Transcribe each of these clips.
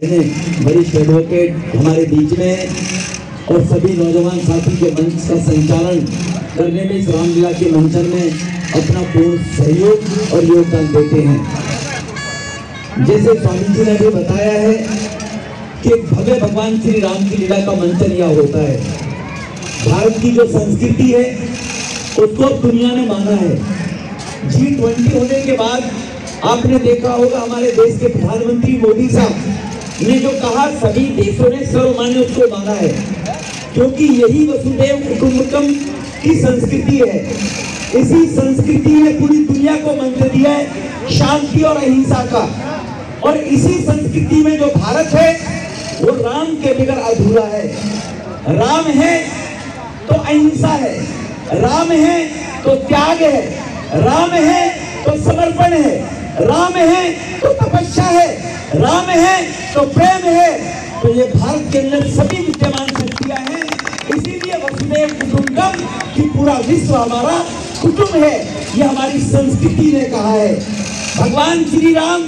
वरिष्ठ एडवोकेट हमारे बीच में और सभी नौजवान साथी के मंच का संचालन करने में इस रामलीला के मंचन में अपना पूर्ण सहयोग और योगदान देते हैं। जैसे स्वामी जी ने भी बताया है कि भव्य भगवान श्री राम की लीला का मंचन यह होता है। भारत की जो संस्कृति है उसको दुनिया ने माना है। G20 होने के बाद आपने देखा होगा हमारे देश के प्रधानमंत्री मोदी साहब ने जो कहा, सभी देशों ने सर्वमान्य उसको माना है, क्योंकि यही वसुदेव कुटुंबकम की संस्कृति है। इसी संस्कृति ने पूरी दुनिया को मंत्र दिया है शांति और अहिंसा का, और इसी संस्कृति में जो भारत है वो राम के बगैर अधूरा है। राम है तो अहिंसा है, राम है तो त्याग है, राम है तो समर्पण है, राम है तो तपस्या है, राम है तो प्रेम है। तो ये भारत के अंदर सभी विद्यमान शक्तियां हैं। इसीलिए वसुदेव कुटुंबकम कि पूरा विश्व हमारा कुटुंब है, ये हमारी संस्कृति ने कहा है। भगवान श्री राम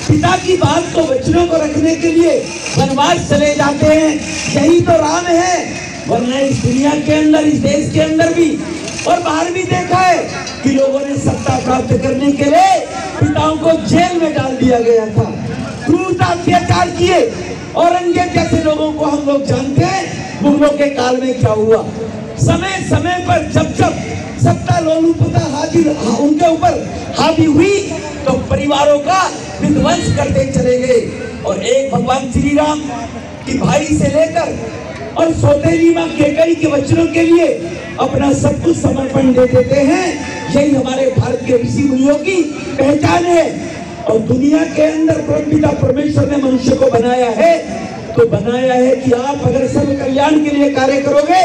पिता की बात को बच्चों को रखने के लिए वनवास चले जाते हैं, यही तो राम है। वरना इस दुनिया के अंदर, इस देश के अंदर भी और बाहर भी देखा है कि लोगों ने सत्ता प्राप्त करने के लिए पिताओं को जेल में डाल दिया गया था, क्रूरता अत्याचार किए। औरंगजेब जैसे लोगों को हम लोग जानते हैं मुगलों के काल में क्या हुआ। समय समय पर जब जब सत्ता लोलुपता उनके ऊपर हावी हुई तो परिवारों का विध्वंस करते चले गए। और एक भगवान श्री राम की भाई से लेकर और सौतेली मां केकई के बच्चों के लिए अपना सब कुछ समर्पण दे देते हैं। यही हमारे भारत के ऋषि मुनियों की पहचान है। और दुनिया के अंदर परमपिता परमेश्वर ने मनुष्य को बनाया है, तो बनाया है कि आप अगर सब कल्याण के लिए कार्य करोगे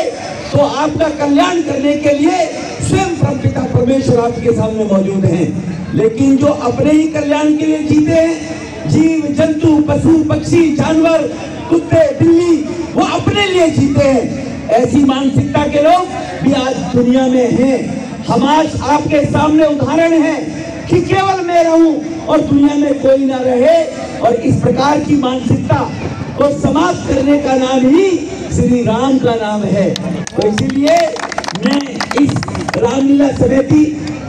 तो आपका कल्याण करने के लिए स्वयं परमपिता परमेश्वर आपके सामने मौजूद हैं। लेकिन जो अपने ही कल्याण के लिए जीते हैं, जीव जंतु पशु पक्षी जानवर कुत्ते बिल्ली, वो अपने लिए जीते हैं। ऐसी मानसिकता के लोग भी आज दुनिया में हैं। हम आज आपके सामने उदाहरण है कि केवल मैं रहूं और दुनिया में कोई ना रहे। और इस प्रकार की मानसिकता को समाप्त करने का नाम ही श्री राम का नाम है। तो इसीलिए मैं इस रामलीला समिति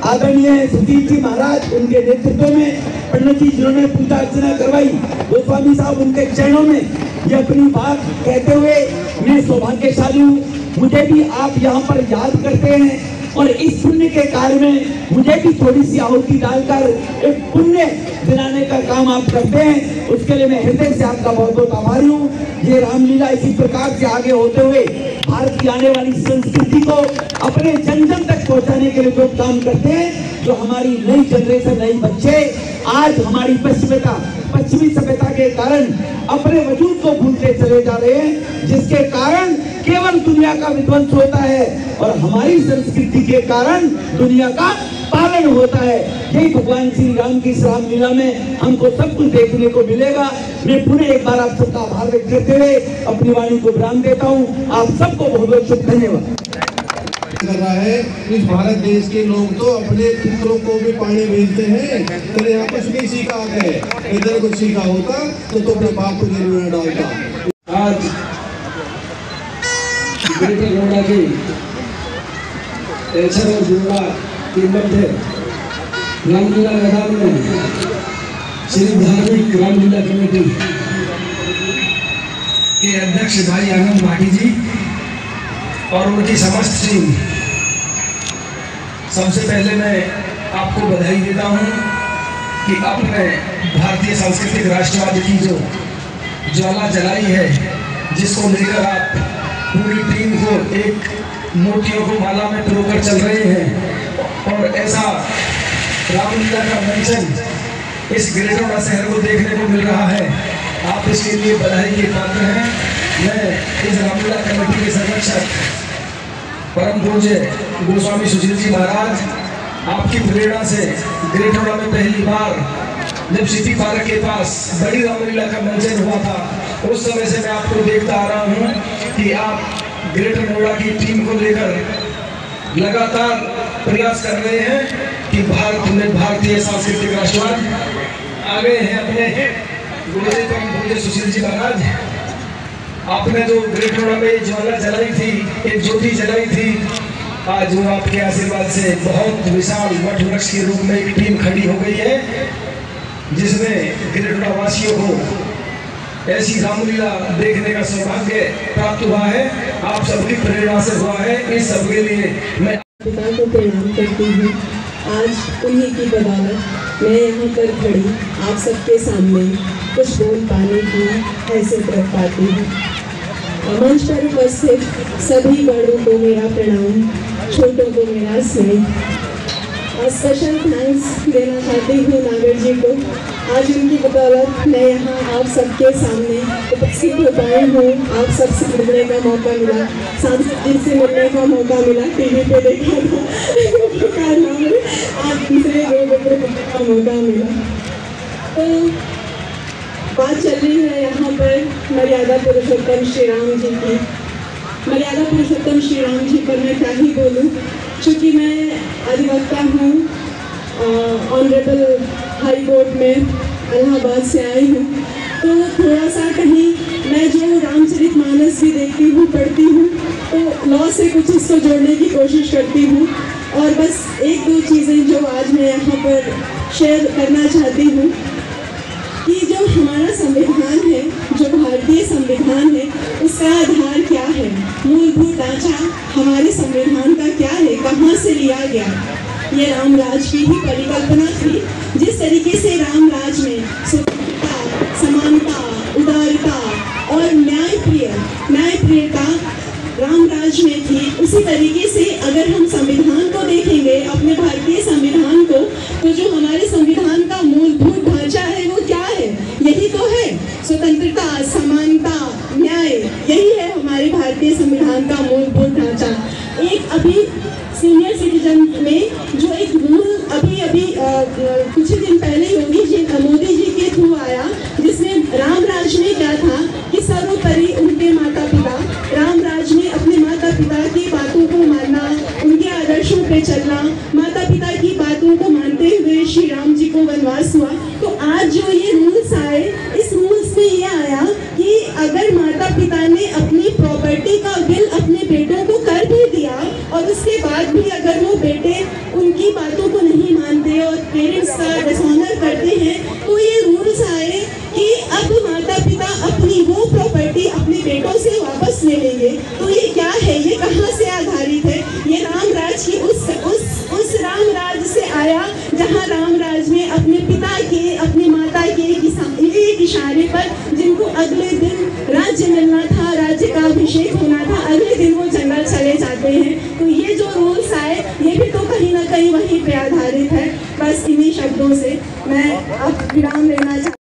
आदरणीय सुधीर जी महाराज उनके नेतृत्व में, पंडित जी जिन्होंने पूजा अर्चना करवाई, गोस्वामी साहब उनके चरणों में ये अपनी बात कहते हुए मैं सौभाग्यशाली हूँ। मुझे भी आप यहाँ पर याद करते हैं और इस पुण्य के कार्य में मुझे भी थोड़ी सी आहुति डालकर एक पुण्य दिलाने का काम आप करते हैं, उसके लिए मैं हृदय से आपका बहुत बहुत आभारी हूँ। ये रामलीला इसी प्रकार से आगे होते हुए भारत की आने वाली संस्कृति को अपने जन जन तक पहुँचाने के लिए जो काम करते हैं, जो हमारी नई जनरेशन, नई बच्चे आज हमारी पश्चिमी सभ्यता के कारण अपने वजूद को भूलते चले जा रहे हैं, जिसके कारण केवल दुनिया का विध्वंस होता है और हमारी संस्कृति के कारण दुनिया का पालन होता है। यही भगवान श्री राम की रामलीला में हमको सब कुछ देखने को मिलेगा। मैं पुनः एक बार आप सबका आभार व्यक्त करते हुए अपनी वाणी को विराम देता हूँ। आप सबको बहुत बहुत शुभ धन्यवाद कर रहा है। इस भारत देश के लोग तो अपने पुत्रों को भी पानी भेजते हैं। तेरे यहाँ कुछ नहीं सीखा है, इधर कुछ सीखा होता तो अपने बाप को जेल में डालता। आज नोएडा की एचर और जुड़ा टीमवर्क थे रामलीला मैदान में श्री धार्मिक रामलीला कमेटी के अध्यक्ष भाई आनंद भाटी जी और उनकी समस्त टीम। सबसे पहले मैं आपको बधाई देता हूं कि आपने भारतीय सांस्कृतिक राष्ट्रवाद की जो ज्वाला जलाई है, जिसको लेकर आप पूरी टीम को एक मोतियों को माला में पिरोकर चल रहे हैं। और ऐसा रामलीला का मंचन इस ग्रेटर नोएडा शहर को देखने को मिल रहा है, आप इसके लिए बधाई के पात्र हैं। मैं इस रामलीला कमेटी के संरक्षक परम पूज्य गोस्वामी सुशील जी महाराज, आपकी प्रेरणा से ग्रेटर नोएडा में पहली बार जब सिटी पार्क के पास बड़ी रामलीला का मंचन हुआ था, उस समय से मैं आपको देखता आ रहा हूँ कि आप ग्रेटर नोएडा की टीम को लेकर लगातार प्रयास कर रहे हैं कि भारत में भारतीय सांस्कृतिक राष्ट्रवाद आ गए हैं अपने गुरुजी परम पूज्य सुशील जी महाराज, आपने जो ग्रेट नोएडा में ज्वाला जलाई थी, एक ज्योति जलाई थी, आज वो आपके आशीर्वाद से बहुत विशाल वट वृक्ष के रूप में एक टीम खड़ी हो गई है, जिसमें ग्रेट नोएडा वासियों को ऐसी रामलीला देखने का सौभाग्य प्राप्त हुआ है। आप सबकी प्रेरणा से हुआ है। इस सबके लिए मैं पिता को प्रणाम करती हूँ। आज उन्हीं की बदौलत मैं यहाँ पर खड़ी आप सबके सामने कुछ बोल पाने की हैसियत रख पाती हूँ। मंच पर उपस्थित सभी बड़ों को मेरा प्रणाम, छोटों को मेरा स्नेह और स्पेशल थैंक्स देना चाहती हूँ नागर जी को। आज उनकी बदौलत मैं यहाँ आप सबके सामने उपस्थित हो पाई हूँ। आप सबसे मिलने का मौका मिला, सांसद जी से मिलने का मौका मिला, टीवी पे देखा था आप दूसरे लोगों को मिलने का मौका मिला। तो बात चल रही है यहाँ पर मर्यादा पुरुषोत्तम श्री राम जी की। मर्यादा पुरुषोत्तम श्री राम जी पर मैं क्या ही बोलूँ, क्योंकि मैं अधिवक्ता हूँ, ऑनरेबल हाई कोर्ट में इलाहाबाद से आई हूँ। तो थोड़ा सा कहीं मैं जो रामचरितमानस भी देखती हूँ, पढ़ती हूँ, तो लॉ से कुछ उसको जोड़ने की कोशिश करती हूँ। और बस एक दो चीज़ें जो आज मैं यहाँ पर शेयर करना चाहती हूँ कि जो हमारा संविधान है, जो भारतीय संविधान है, उसका आधार क्या है, मूलभूत ढांचा हमारे संविधान का क्या है, कहाँ से लिया गया। ये रामराज की ही परिकल्पना थी। जिस तरीके से रामराज में स्वतंत्रता, समानता, उदारता और न्यायप्रियता रामराज में थी, उसी तरीके से अगर हम संविधान को देखेंगे, अपने भारतीय संविधान को, तो जो हमारे संविधान का मूलभूत ढांचा है वो क्या है? यही तो है, स्वतंत्रता, समानता, न्याय, यही है हमारे भारतीय संविधान का मूलभूत ढांचा। एक अभी सीनियर सिटीजन में जो एक रूल अभी कुछ दिन पहले मोदी जी के थ्रू आया, जिसमें रामराज में क्या था कि सर्वोपरि उनके माता पिता, रामराज में अपने माता पिता की बातों को मानना, उनके आदर्शों पे चलना, माता पिता की बातों को मानते हुए श्री राम जी को वनवास हुआ। तो आज जो ये रूल्स आए, इस रूल्स में ये आया कि अगर माता पिता ने अपनी प्रॉपर्टी का बिल अपने बेटों को कर भी दिया और उसके बाद भी अगर वो बेटे उनकी बातों को नहीं मानते और पेरेंट्स का डिसऑनर करते हैं, तो ये रूल्स आए कि अब माता पिता अपनी वो प्रॉपर्टी अपने बेटों से वापस ले लेंगे। तो ये क्या है, ये कहाँ से आधारित है? ये रामराज की उस रामराज से आया जहाँ रामराज में अपने पिता के, अपनी माता के एक इशारे पर, जिनको अगले दिन राज्य मिलना था, राज्य का अभिषेक होना था, अगले दिन वो जंगल चले जाते हैं। तो ये जो रूल्स आए, ये भी तो कहीं ना कहीं वहीं पे आधारित है। बस इन्हीं शब्दों से मैं अब विराम लेना चाहती हूँ।